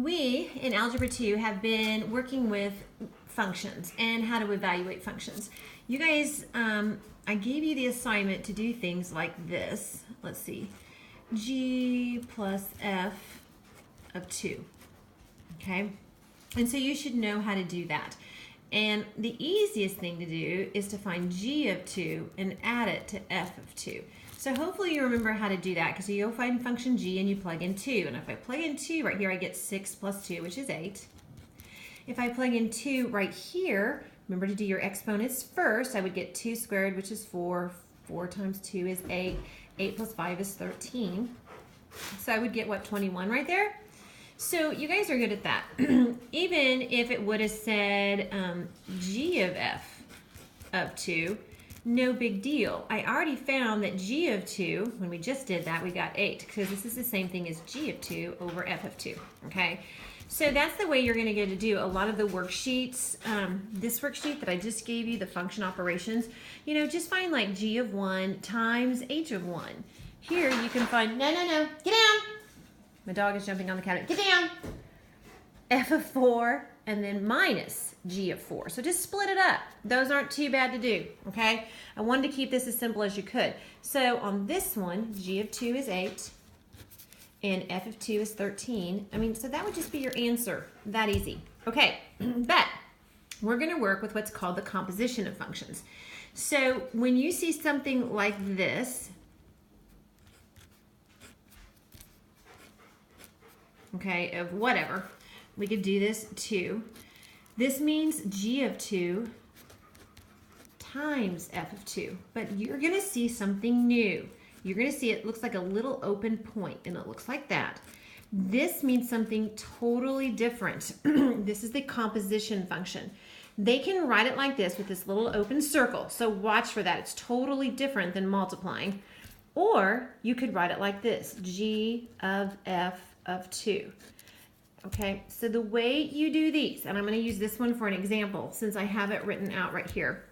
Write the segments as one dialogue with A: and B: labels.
A: We, in Algebra 2, have been working with functions and how to evaluate functions. You guys, I gave you the assignment to do things like this. Let's see. G plus f of 2. Okay? And so you should know how to do that. And the easiest thing to do is to find g of 2 and add it to f of 2. So hopefully you remember how to do that, because you'll find function g and you plug in 2. And if I plug in 2 right here, I get 6 plus 2, which is 8. If I plug in 2 right here, remember to do your exponents first. I would get 2 squared, which is 4. 4 times 2 is 8. 8 plus 5 is 13. So I would get, what, 21 right there? So you guys are good at that. Even if it would have said g of f of 2, no big deal. I already found that g of 2, when we just did that, we got 8, because this is the same thing as g of 2 over f of 2, okay? So that's the way you're going to get to do a lot of the worksheets. This worksheet that I just gave you, the function operations, you know, just find like g of 1 times h of 1. Here you can find, no, get down. My dog is jumping on the counter. Get down. F of 4 and then minus g of 4. So just split it up. Those aren't too bad to do, okay? I wanted to keep this as simple as you could. So on this one, g of 2 is 8 and f of 2 is 13. I mean, so that would just be your answer. That easy. Okay, but we're going to work with what's called the composition of functions. So when you see something like this, okay, of whatever, we could do this too. This means g of 2 times f of 2, but you're going to see something new. You're going to see it looks like a little open point, and it looks like that. This means something totally different. This is the composition function. They can write it like this with this little open circle, so watch for that. It's totally different than multiplying. Or you could write it like this, g of f of 2. Okay, so the way you do these, and I'm going to use this one for an example since I have it written out right here,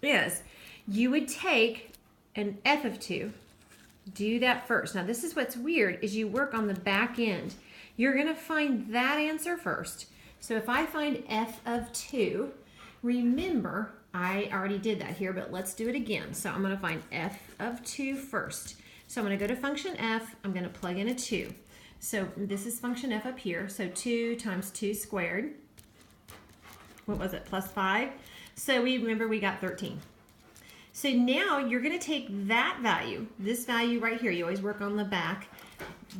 A: is you would take an f of 2, do that first. Now this is what's weird, is you work on the back end. You're going to find that answer first. So if I find f of 2, remember I already did that here, but let's do it again. So I'm going to find f of 2 first. So I'm going to go to function f, I'm going to plug in a 2. So this is function f up here. So 2 times 2 squared, what was it, plus 5? So remember we got 13. So now you're going to take that value, this value right here, you always work on the back.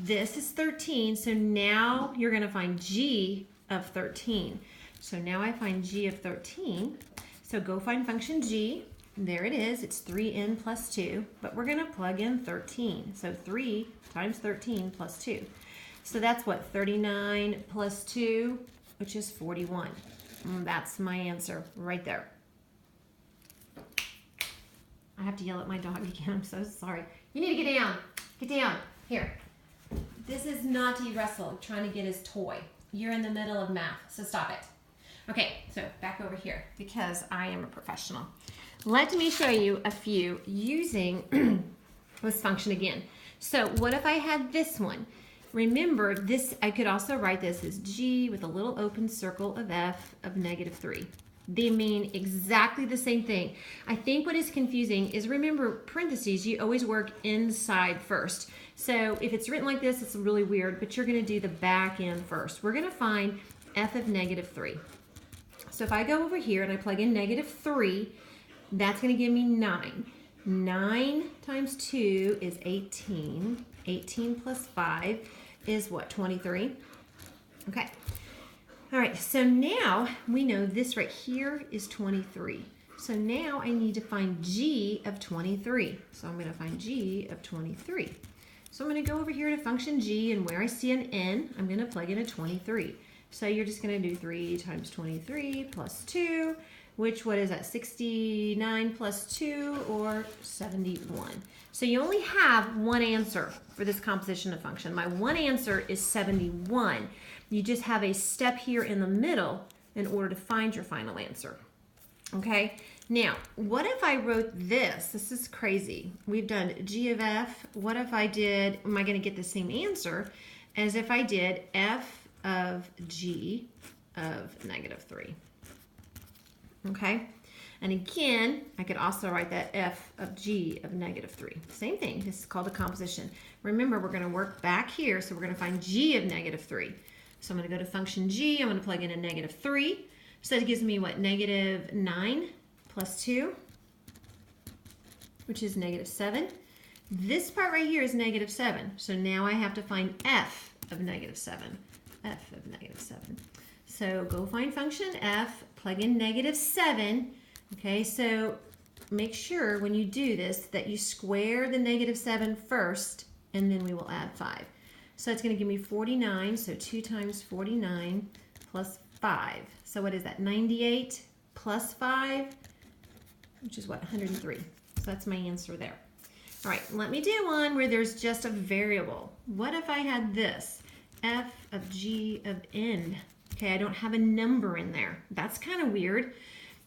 A: This is 13, so now you're going to find g of 13. So now I find g of 13. So go find function g. There it is. It's 3n plus 2, but we're going to plug in 13. So 3 times 13 plus 2. So that's what, 39 plus 2, which is 41. That's my answer right there. I have to yell at my dog again. I'm so sorry. You need to get down. Get down. Here. This is naughty Russell trying to get his toy. You're in the middle of math, so stop it. Okay, so back over here because I am a professional. Let me show you a few using this function again. So what if I had this one? Remember, this, I could also write this as g with a little open circle of f of negative 3. They mean exactly the same thing. I think what is confusing is, remember, parentheses, you always work inside first. So if it's written like this, it's really weird, but you're going to do the back end first. We're going to find f of negative 3. So if I go over here and I plug in negative 3, that's going to give me 9. 9 times 2 is 18. 18 plus 5 is what, 23? Okay. All right, so now we know this right here is 23. So now I need to find g of 23. So I'm going to find g of 23. So I'm going to go over here to function g, and where I see an n, I'm going to plug in a 23. So you're just going to do 3 times 23 plus 2, which, what is that, 69 plus 2, or 71. So you only have one answer for this composition of function. My one answer is 71. You just have a step here in the middle in order to find your final answer. Okay, now, what if I wrote this? This is crazy. We've done g of f. What if I did, am I going to get the same answer as if I did f of g of negative 3. Okay? And again, I could also write that f of g of negative 3. Same thing. This is called a composition. Remember, we're going to work back here, so we're going to find g of negative 3. So I'm going to go to function g. I'm going to plug in a negative 3. So that gives me what? Negative 9 plus 2, which is negative 7. This part right here is negative 7. So now I have to find f of negative 7. F of negative 7. So go find function f, plug in negative 7. Okay, so make sure when you do this that you square the negative 7 first, and then we will add 5. So it's going to give me 49, so 2 times 49 plus 5. So what is that, 98 plus 5, which is what, 103. So that's my answer there. All right, let me do one where there's just a variable. What if I had this, f of g of n? Okay, I don't have a number in there. That's kind of weird.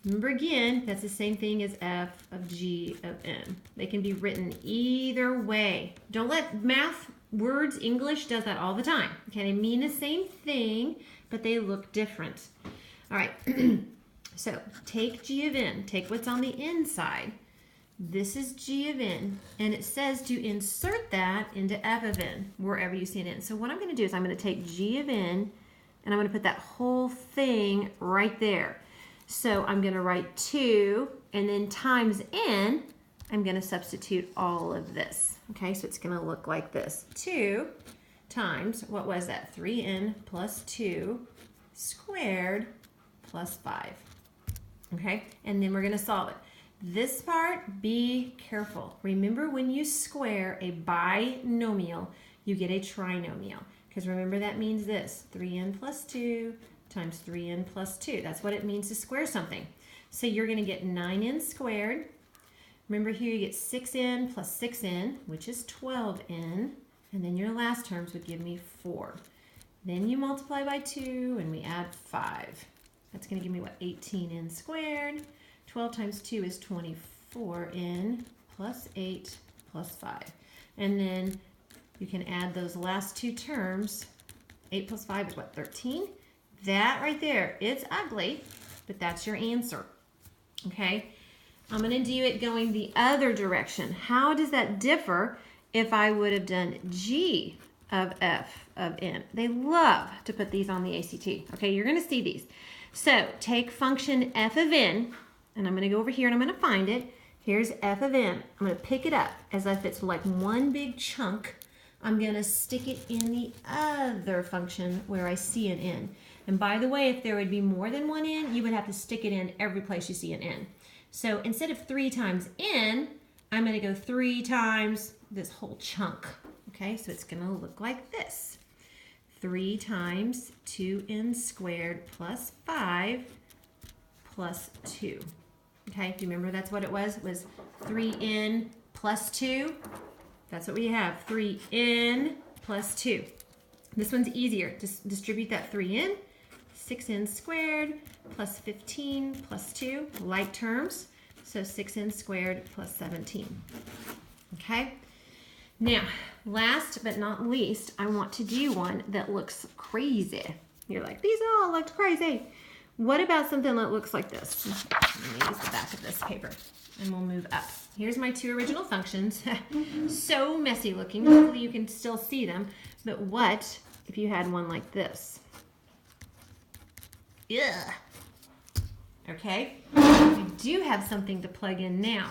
A: Remember again, that's the same thing as f of g of n. They can be written either way. Don't let math, words, English does that all the time. Okay, they mean the same thing, but they look different. All right, so take g of n, take what's on the inside. This is g of n, and it says to insert that into f of n, wherever you see an n. So what I'm going to do is I'm going to take g of n, and I'm going to put that whole thing right there. So I'm going to write 2, and then times n, I'm going to substitute all of this. Okay, so it's going to look like this. 2 times, what was that? 3n plus 2 squared plus 5. Okay, and then we're going to solve it. This part, be careful. Remember, when you square a binomial, you get a trinomial. Because remember, that means this, 3n plus 2 times 3n plus 2. That's what it means to square something. So you're going to get 9n squared. Remember here you get 6n plus 6n, which is 12n. And then your last terms would give me 4. Then you multiply by 2 and we add 5. That's going to give me what? 18n squared. 12 times 2 is 24n plus 8 plus 5. And then you can add those last two terms. 8 plus 5 is what? 13? That right there, it's ugly, but that's your answer. Okay? I'm going to do it going the other direction. How does that differ if I would have done g of f of n? They love to put these on the ACT. Okay, you're going to see these. So take function f of n, and I'm going to go over here and I'm going to find it. Here's f of n. I'm going to pick it up as if it's like one big chunk. I'm going to stick it in the other function where I see an n. And by the way, if there would be more than one n, you would have to stick it in every place you see an n. So instead of 3 times n, I'm going to go 3 times this whole chunk. Okay, so it's going to look like this. 3 times 2n squared plus 5 plus 2. Okay, do you remember that's what it was? It was 3n plus 2. That's what we have, 3n plus 2. This one's easier. Just distribute that 3n. 6n squared plus 15 plus 2, like terms. So 6n squared plus 17. Okay? Now, last but not least, I want to do one that looks crazy. You're like, these all looked crazy. What about something that looks like this? Let me use the back of this paper and we'll move up. Here's my two original functions. So messy looking. Hopefully you can still see them. But what if you had one like this? Yeah. Okay. We do have something to plug in now.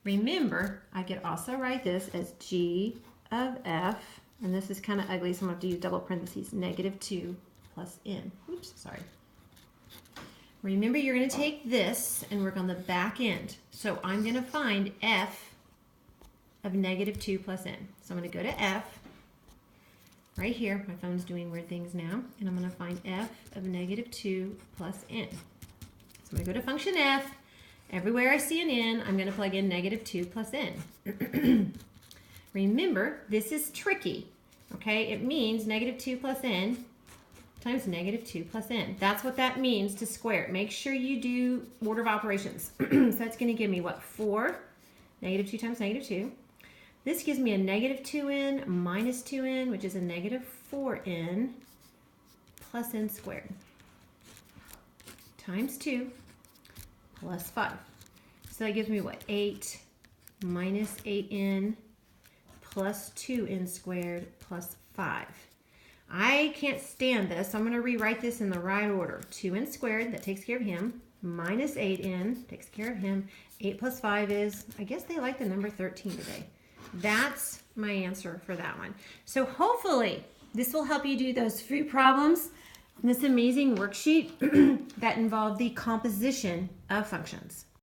A: Remember, I could also write this as g of f, and this is kind of ugly, so I'm going to have to use double parentheses, negative 2 plus n. Oops, sorry. Remember, you're going to take this and work on the back end. So I'm going to find f of negative 2 plus n. So I'm going to go to f, right here. My phone's doing weird things now. And I'm going to find f of negative 2 plus n. So I'm going to go to function f. Everywhere I see an n, I'm going to plug in negative 2 plus n. Remember, this is tricky. Okay, it means negative 2 plus n times negative 2 plus n. That's what that means to square it. Make sure you do order of operations. So that's going to give me what? 4. Negative 2 times negative 2. This gives me a negative 2n minus 2n, which is a negative 4n plus n squared times 2 plus 5. So that gives me what? 8 minus 8n plus 2n squared plus 5. I can't stand this, so I'm going to rewrite this in the right order. 2n squared, that takes care of him, minus 8n, takes care of him. 8 plus 5 is, I guess they like the number 13 today. That's my answer for that one. So hopefully this will help you do those fruit problems in this amazing worksheet that involve the composition of functions.